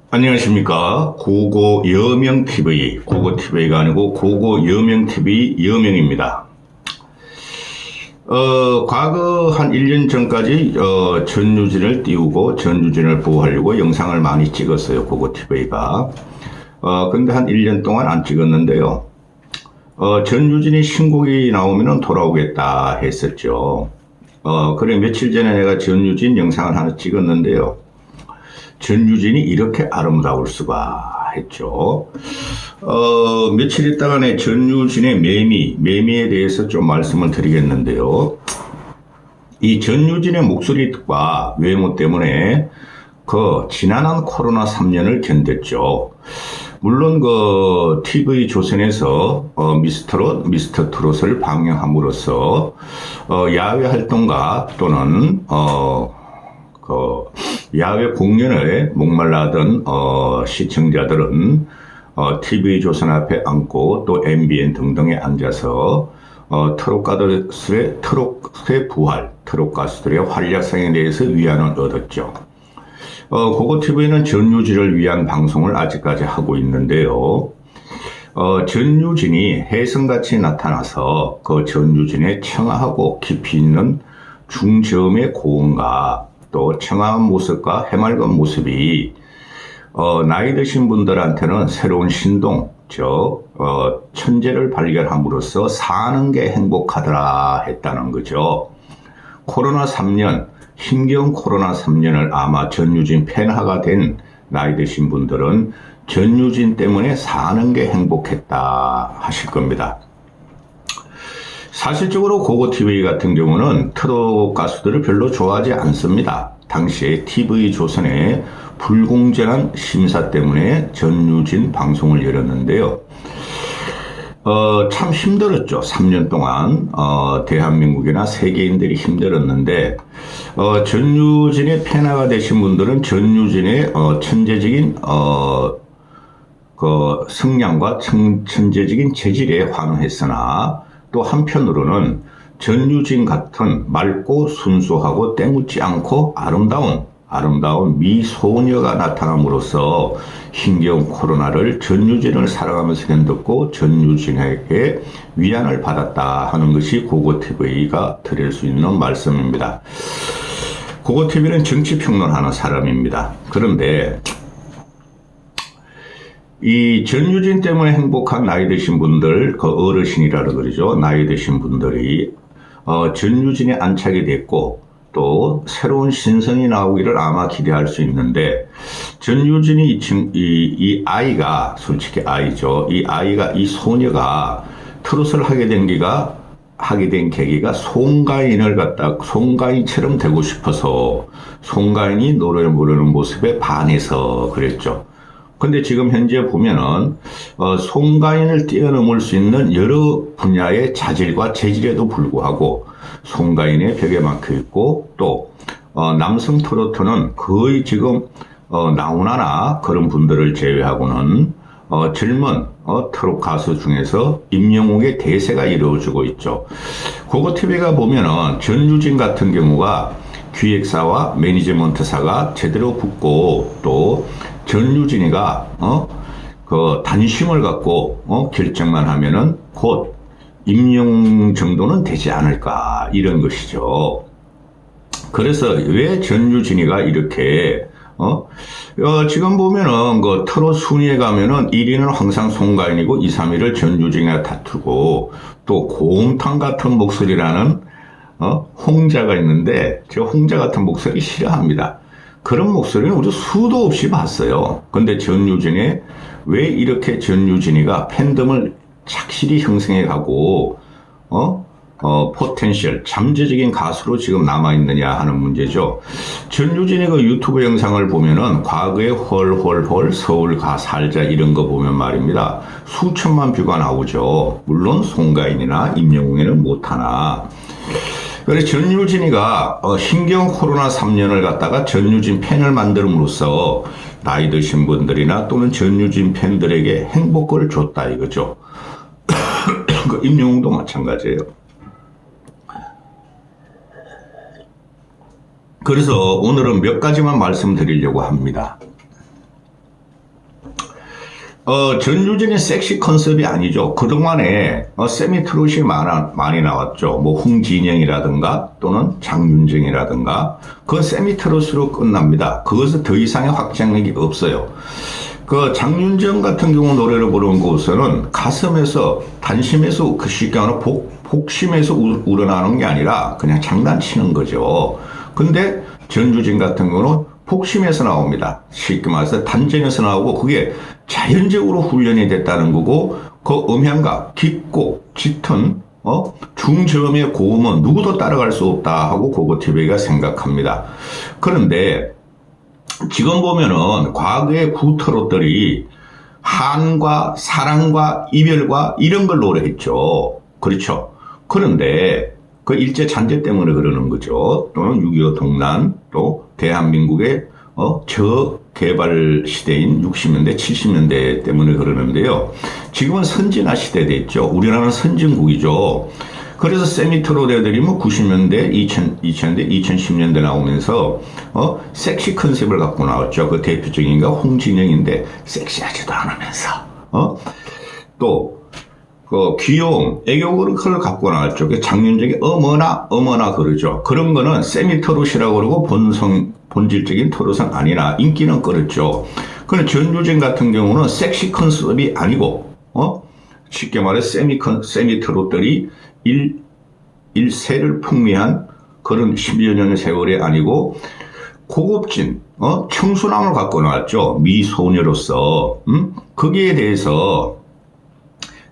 안녕하십니까. 고고여명TV, 고고TV가 아니고 고고여명TV 여명입니다. 과거 한 1년 전까지 전유진을 띄우고 전유진을 보호하려고 영상을 많이 찍었어요. 고고TV가. 근데 한 1년 동안 안 찍었는데요. 전유진이 신곡이 나오면 돌아오겠다 했었죠. 그래 며칠 전에 내가 전유진 영상을 하나 찍었는데요. 전유진이 이렇게 아름다울 수가 했죠. 며칠 있다가 내 전유진의 매미에 대해서 좀 말씀을 드리겠는데요. 이 전유진의 목소리와 외모 때문에 그 지난한 코로나 3년을 견뎠죠. 물론 그 TV 조선에서 미스터 트롯을 방영함으로써 야외 활동가 또는 야외 공연에 목말라던 시청자들은 TV조선 앞에 앉고 또 MBN 등등에 앉아서 트롯 가수들의 부활, 트롯 가수들의 활약상에 대해서 위안을 얻었죠. 고고TV는 전유진을 위한 방송을 아직까지 하고 있는데요. 전유진이 혜성같이 나타나서 그 전유진의 청아하고 깊이 있는 중저음의 고음과 또 청아한 모습과 해맑은 모습이 나이 드신 분들한테는 새로운 신동, 천재를 발견함으로써 사는 게 행복하더라 했다는 거죠. 코로나 3년, 힘겨운 코로나 3년을 아마 전유진 팬화가 된 나이 드신 분들은 전유진 때문에 사는 게 행복했다 하실 겁니다. 사실적으로 고고TV 같은 경우는 트롯 가수들을 별로 좋아하지 않습니다. 당시에 TV조선의 불공정한 심사 때문에 전유진 방송을 열었는데요. 참 힘들었죠. 3년 동안 대한민국이나 세계인들이 힘들었는데 전유진의 팬화가 되신 분들은 전유진의 천재적인 성량과 천재적인 체질에 환호했으나 또 한편으로는 전유진 같은 맑고 순수하고 때묻지 않고 아름다운 미소녀가 나타남으로써 힘겨운 코로나를 전유진을 사랑하면서 견뎠고 전유진에게 위안을 받았다 하는 것이 고고TV가 드릴 수 있는 말씀입니다. 고고TV는 정치평론하는 사람입니다. 그런데 이 전유진 때문에 행복한 나이 드신 분들, 그 어르신이라 그러죠. 나이 드신 분들이 전유진에 안착이 됐고 또 새로운 신성이 나오기를 아마 기대할 수 있는데 전유진이 이 아이가 솔직히 아이죠. 이 소녀가 트롯을 하게 된 계기가 송가인처럼 되고 싶어서 송가인이 노래를 부르는 모습에 반해서 그랬죠. 근데 지금 현재 보면은 송가인을 뛰어넘을 수 있는 여러 분야의 자질과 재질에도 불구하고 송가인의 벽에 막혀 있고 또 남성 트로트는 거의 지금 나훈아나 그런 분들을 제외하고는 젊은 트롯 가수 중에서 임영웅의 대세가 이루어지고 있죠. 고고TV가 보면은 전유진 같은 경우가 기획사와 매니지먼트사가 제대로 붙고 또 전유진이가 단심을 갖고 결정만 하면은 곧 임용 정도는 되지 않을까 이런 것이죠. 그래서 왜 전유진이가 이렇게 지금 보면은 그 트롯 순위에 가면은 1위는 항상 송가인이고 2, 3위를 전유진이가 다투고 또 고음탕 같은 목소리라는 홍자가 있는데 저 홍자 같은 목소리 싫어합니다. 그런 목소리는 우리 수도 없이 봤어요. 근데 전유진이 왜 이렇게 전유진이가 팬덤을 착실히 형성해 가고 포텐셜 잠재적인 가수로 지금 남아있느냐 하는 문제죠. 전유진의 그 유튜브 영상을 보면은 과거에 헐 서울 가 살자 이런 거 보면 말입니다. 수천만 뷰가 나오죠. 물론 송가인이나 임영웅에는 못하나. 그래서 전유진이가 힘겨운 코로나 3년을 갖다가 전유진 팬을 만듦으로써 나이 드신 분들이나 또는 전유진 팬들에게 행복을 줬다 이거죠. 그 임영웅도 마찬가지예요. 그래서 오늘은 몇 가지만 말씀드리려고 합니다. 전유진의 섹시 컨셉이 아니죠. 그동안에 세미 트롯이 많이 나왔죠. 뭐 홍진영이라든가 또는 장윤정이라든가 그건 세미 트롯으로 끝납니다. 그것은 더 이상의 확장력이 없어요. 그 장윤정 같은 경우 노래를 부르는 곳에서는 가슴에서 단심에서 그 쉽게 말하면 복심에서 우러나는 게 아니라 그냥 장난치는 거죠. 근데 전유진 같은 경우는 복심에서 나옵니다. 쉽게 말해서 단전에서 나오고 그게 자연적으로 훈련이 됐다는 거고 그 음향과 깊고 짙은 중저음의 고음은 누구도 따라갈 수 없다 하고 고고TV가 생각합니다. 그런데 지금 보면은 과거의 구트롯들이 한과 사랑과 이별과 이런 걸 노래했죠. 그렇죠. 그런데 그 일제 잔재 때문에 그러는 거죠. 또는 6.25 동란, 또 대한민국의 저개발 시대인 60년대, 70년대 때문에 그러는데요. 지금은 선진화 시대 됐죠. 우리나라는 선진국이죠. 그래서 세미트롯 애들이 뭐 90년대, 2000년대, 2010년대 나오면서 섹시 컨셉을 갖고 나왔죠. 그 대표적인 게 홍진영인데 섹시하지도 않으면서 또 그 귀여움, 애교를 갖고 나왔죠. 그 장윤정이 어머나 그러죠. 그런 거는 세미트롯이라고 그러고 본질적인 트롯은 아니라 인기는 끌었죠. 그런데 전유진 같은 경우는 섹시 컨셉이 아니고 쉽게 말해 세미트롯들이 일세를 풍미한 그런 10여 년의 세월이 아니고 고급진 청순함을 갖고 나왔죠. 미소녀로서 거기에 대해서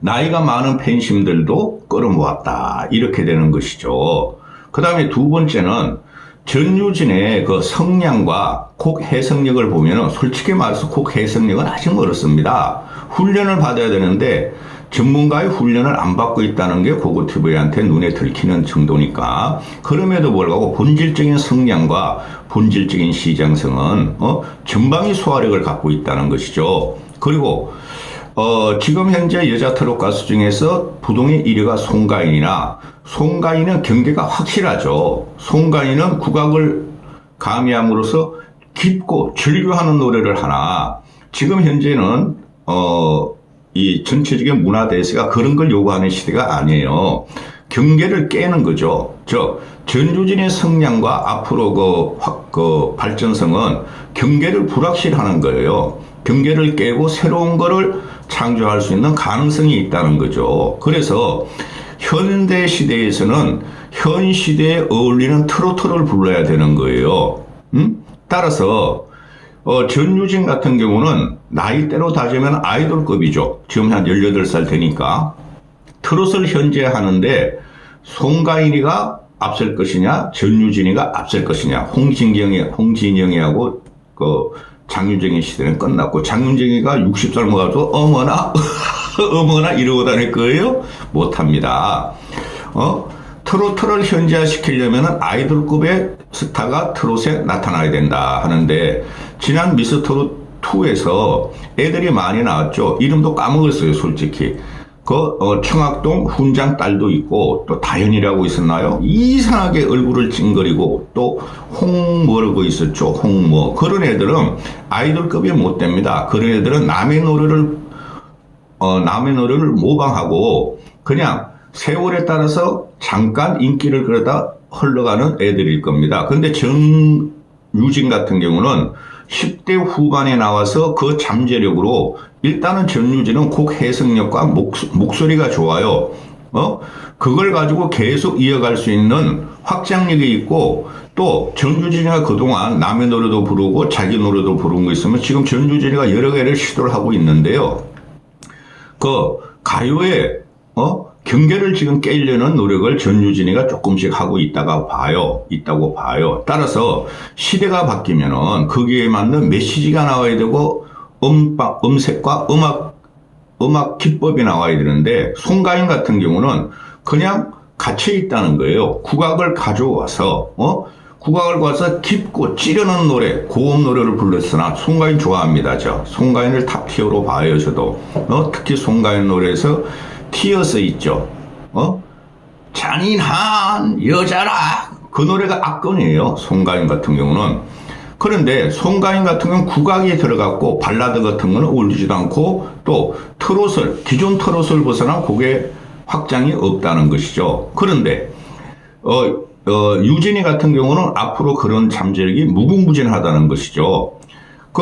나이가 많은 팬심들도 끌어모았다 이렇게 되는 것이죠. 그 다음에 두 번째는 전유진의 그 성량과 곡 해석력을 보면 솔직히 말해서 곡 해석력은 아직 멀었습니다. 훈련을 받아야 되는데 전문가의 훈련을 안 받고 있다는 게 고고TV한테 눈에 들키는 정도니까 그럼에도 불구하고 본질적인 성량과 본질적인 시장성은 전방위 소화력을 갖고 있다는 것이죠. 그리고 지금 현재 여자 트롯 가수 중에서 부동의 1위가 송가인은 경계가 확실하죠. 송가인은 국악을 가미함으로써 깊고 절규하는 노래를 하나 지금 현재는 이 전체적인 문화 대세가 그런 걸 요구하는 시대가 아니에요. 경계를 깨는 거죠. 전유진의 성량과 앞으로 그 발전성은 경계를 불확실하는 거예요. 경계를 깨고 새로운 거를 창조할 수 있는 가능성이 있다는 거죠. 그래서 현대 시대에서는 현 시대에 어울리는 트로트를 불러야 되는 거예요. 따라서 전유진 같은 경우는 나이대로 따지면 아이돌급이죠. 지금 한 18살 되니까. 트롯을 현재 하는데 송가인이가 앞설 것이냐 전유진이가 앞설 것이냐 홍진영이하고 장윤정의 시대는 끝났고 장윤정이가 60살 먹어도 어머나 이러고 다닐 거예요? 못합니다. 트로트를 현지화시키려면 아이돌급의 스타가 트롯에 나타나야 된다 하는데 지난 미스트롯 2에서 애들이 많이 나왔죠. 이름도 까먹었어요, 솔직히. 청학동 훈장 딸도 있고 또 다현이라고 있었나요? 이상하게 얼굴을 찡그리고 또 홍뭐라고 있었죠. 홍뭐 그런 애들은 아이돌급이 못 됩니다. 그런 애들은 남의 노래를 모방하고 그냥 세월에 따라서 잠깐 인기를 끌어다 흘러가는 애들일 겁니다. 근데 전유진 같은 경우는 10대 후반에 나와서 그 잠재력으로 일단은 전유진은 곡 해석력과 목소리가 좋아요. 그걸 가지고 계속 이어갈 수 있는 확장력이 있고 또 전유진이가 그동안 남의 노래도 부르고 자기 노래도 부른 거 있으면 지금 전유진이가 여러 개를 시도를 하고 있는데요. 그 가요에 경계를 지금 깨려는 노력을 전유진이가 조금씩 하고 있다고 봐요. 따라서 시대가 바뀌면은 거기에 맞는 메시지가 나와야 되고 음색과 음악 기법이 나와야 되는데 송가인 같은 경우는 그냥 갇혀 있다는 거예요. 국악을 가져와서 깊고 찌르는 노래, 고음 노래를 불렀으나 송가인 좋아합니다. 송가인을 탑티어로 봐요. 저도 특히 송가인 노래에서 티어스 있죠. 잔인한 여자라 그 노래가 압권이에요. 송가인 같은 경우는 그런데 송가인 같은 경우는 국악이 들어갔고 발라드 같은 거는 어울리지도 않고 또 트롯을 기존 트롯을 벗어난 곡의 확장이 없다는 것이죠. 그런데 유진이 같은 경우는 앞으로 그런 잠재력이 무궁무진하다는 것이죠. 그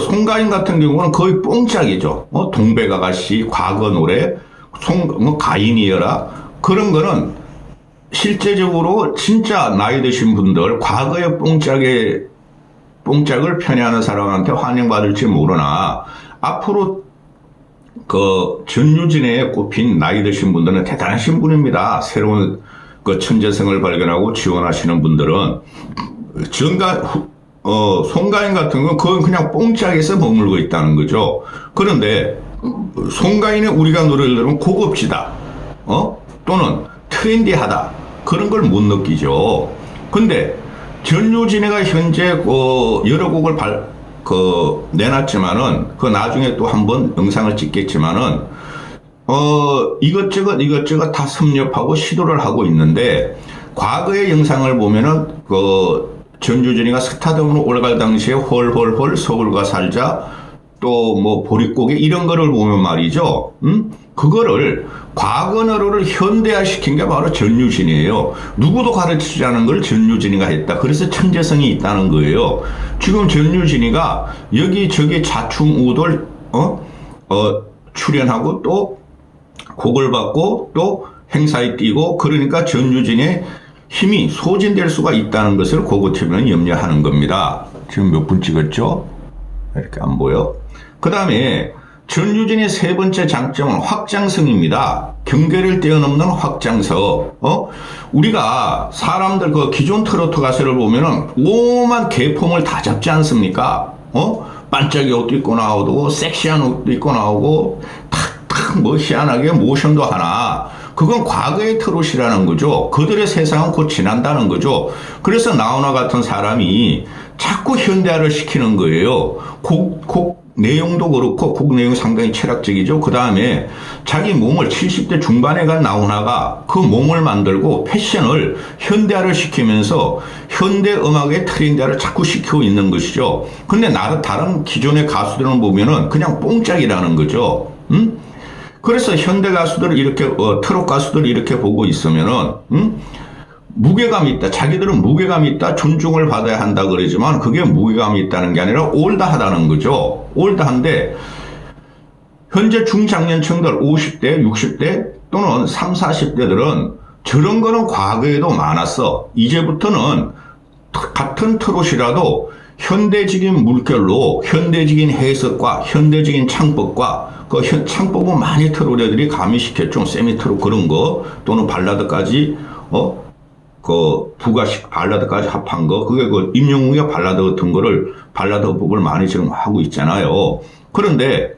송가인 같은 경우는 거의 뽕짝이죠. 동백아가씨, 과거 노래, 가인이여라 그런 거는 실제적으로 진짜 나이 드신 분들 과거의 뽕짝을 편애하는 사람한테 환영받을지 모르나 앞으로 그 전유진에 꼽힌 나이 드신 분들은 대단하신 분입니다. 새로운 그 천재성을 발견하고 지원하시는 분들은 송가인 같은 건 그건 그냥 뽕짝에서 머물고 있다는 거죠. 그런데 송가인의 우리가 노래를 들으면 고급지다, 또는 트렌디하다 그런 걸 못 느끼죠. 근데 전유진이가 현재 여러 곡을 내놨지만은 그 나중에 또 한번 영상을 찍겠지만은 이것저것 다 섭렵하고 시도를 하고 있는데 과거의 영상을 보면은 전유진이가 스타덤으로 올라갈 당시에 홀홀홀 서울과 살자 또 뭐 보릿고개 이런 거를 보면 말이죠. 그거를 과거 노래를 현대화시킨 게 바로 전유진이에요. 누구도 가르치지 않은 걸 전유진이가 했다. 그래서 천재성이 있다는 거예요. 지금 전유진이가 여기저기 자충우돌 출연하고 또 곡을 받고 또 행사에 뛰고 그러니까 전유진의 힘이 소진될 수가 있다는 것을 고고TV는 염려하는 겁니다. 지금 몇 분 찍었죠? 이렇게 안 보여. 그 다음에 전유진의 세 번째 장점은 확장성입니다. 경계를 뛰어넘는 확장성. 우리가 사람들 기존 트로트 가수를 보면은 오만 계폼을 다 잡지 않습니까? 반짝이 옷도 입고 나오고 섹시한 옷도 입고 나오고 탁탁 뭐 희한하게 모션도 하나. 그건 과거의 트롯이라는 거죠. 그들의 세상은 곧 지난다는 거죠. 그래서 나훈아 같은 사람이 자꾸 현대화를 시키는 거예요. 곡 내용도 그렇고 곡 내용이 상당히 철학적이죠. 그 다음에 자기 몸을 70대 중반에 간 나훈아가 그 몸을 만들고 패션을 현대화를 시키면서 현대 음악의 트렌드화를 자꾸 시키고 있는 것이죠. 근데 다른 기존의 가수들은 보면은 그냥 뽕짝이라는 거죠. 그래서 현대 가수들을 이렇게 트롯 가수들을 이렇게 보고 있으면은 무게감이 있다. 자기들은 무게감이 있다. 존중을 받아야 한다 그러지만 그게 무게감이 있다는 게 아니라 올드하다는 거죠. 올드한데 현재 중장년층들 50대, 60대 또는 30, 40대들은 저런 거는 과거에도 많았어. 이제부터는 같은 트롯이라도 현대적인 물결로 현대적인 해석과 현대적인 창법과 창법은 많이 트롯애들이 가미시켰죠. 세미트롯 그런 거 또는 발라드까지 부가식 발라드까지 합한 거 그게 임영웅의 발라드 같은 거를 발라드법을 많이 지금 하고 있잖아요. 그런데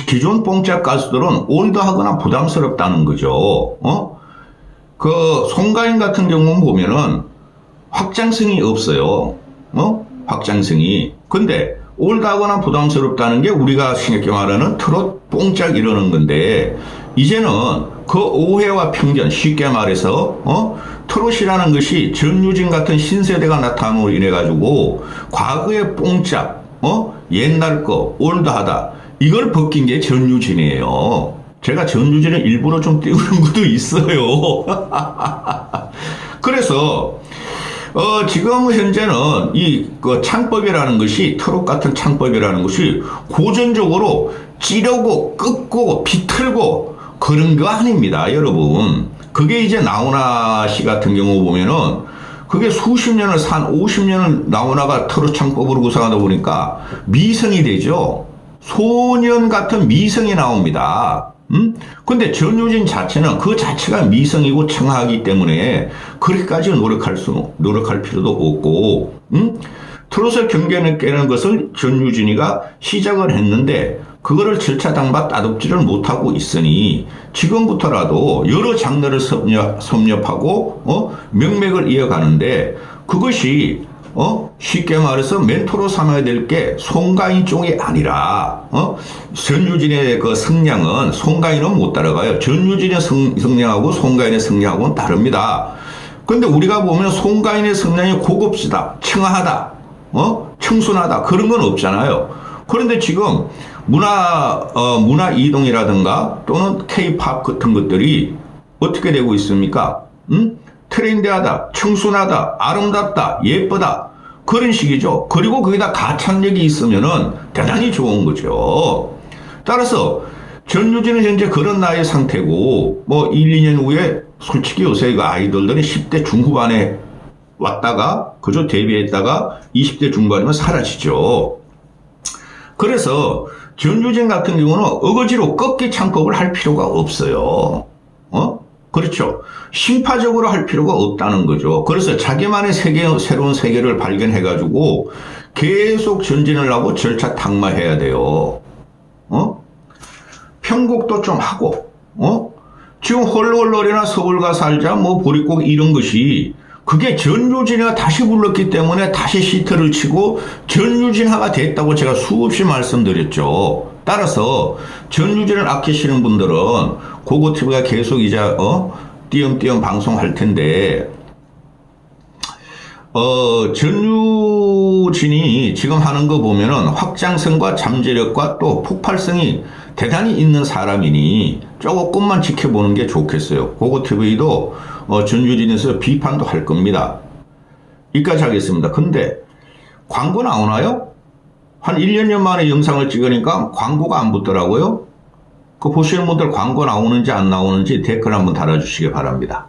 기존 뽕짝 가수들은 올드하거나 부담스럽다는 거죠. 송가인 같은 경우는 보면은 확장성이 없어요. 확장성이. 근데 올드하거나 부담스럽다는 게 우리가 쉽게 말하는 트롯 뽕짝 이러는 건데 이제는 그 오해와 편견 쉽게 말해서 트롯이라는 것이 전유진 같은 신세대가 나타남으로 인해 가지고 과거의 뽕짝 옛날 거 올드하다 이걸 벗긴 게 전유진이에요. 제가 전유진을 일부러 좀 띄우는 것도 있어요. 그래서 지금 현재는 창법이라는 것이 트롯 같은 창법이라는 것이 고전적으로 찌르고 끄고 비틀고 그런 거 아닙니다, 여러분. 그게 이제 나훈아 씨 같은 경우 보면은 그게 수십 년을 50년을 나훈아가 트롯 창법으로 구성하다 보니까 미성이 되죠. 소년 같은 미성이 나옵니다. 근데 전유진 자체는 그 자체가 미성이고 청하기 때문에 그렇게까지 노력할 필요도 없고, 트롯을 경계는 깨는 것을 전유진이가 시작을 했는데, 그거를 절차당바 따듬지를 못하고 있으니, 지금부터라도 여러 장르를 섭렵하고, 명맥을 이어가는데, 그것이 쉽게 말해서 멘토로 삼아야 될 게 송가인 쪽이 아니라 전유진의 그 성량은 송가인은 못 따라가요. 전유진의 성량하고 송가인의 성량하고는 다릅니다. 근데 우리가 보면 송가인의 성량이 고급지다, 청아하다, 청순하다, 그런 건 없잖아요. 그런데 지금 문화 이동이라든가 또는 K-팝 같은 것들이 어떻게 되고 있습니까? 트렌디하다, 청순하다, 아름답다, 예쁘다. 그런 식이죠. 그리고 거기다 가창력이 있으면은 대단히 좋은 거죠. 따라서 전유진은 현재 그런 나이 상태고, 뭐 1, 2년 후에 솔직히 요새 그 아이돌들은 10대 중후반에 왔다가, 그저 데뷔했다가 20대 중반이면 사라지죠. 그래서 전유진 같은 경우는 어거지로 꺾기 창법을 할 필요가 없어요. 그렇죠. 심파적으로 할 필요가 없다는 거죠. 그래서 자기만의 새로운 세계를 발견해가지고 계속 전진을 하고 절차 탁마해야 돼요. 편곡도 좀 하고, 지금 헐헐헐이나 서울가 살자, 뭐 보릿고개 이런 것이 그게 전유진이가 다시 불렀기 때문에 다시 시트를 치고 전유진화가 됐다고 제가 수없이 말씀드렸죠. 따라서 전유진을 아끼시는 분들은 고고TV가 계속 이제 띄엄띄엄 방송할 텐데 전유진이 지금 하는 거 보면은 확장성과 잠재력과 또 폭발성이 대단히 있는 사람이니 조금만 지켜보는 게 좋겠어요. 고고TV도 전유진에서 비판도 할 겁니다. 여기까지 하겠습니다. 근데 광고 나오나요? 한 1년 년 만에 영상을 찍으니까 광고가 안 붙더라고요. 그 보시는 분들 광고 나오는지 안 나오는지 댓글 한번 달아주시기 바랍니다.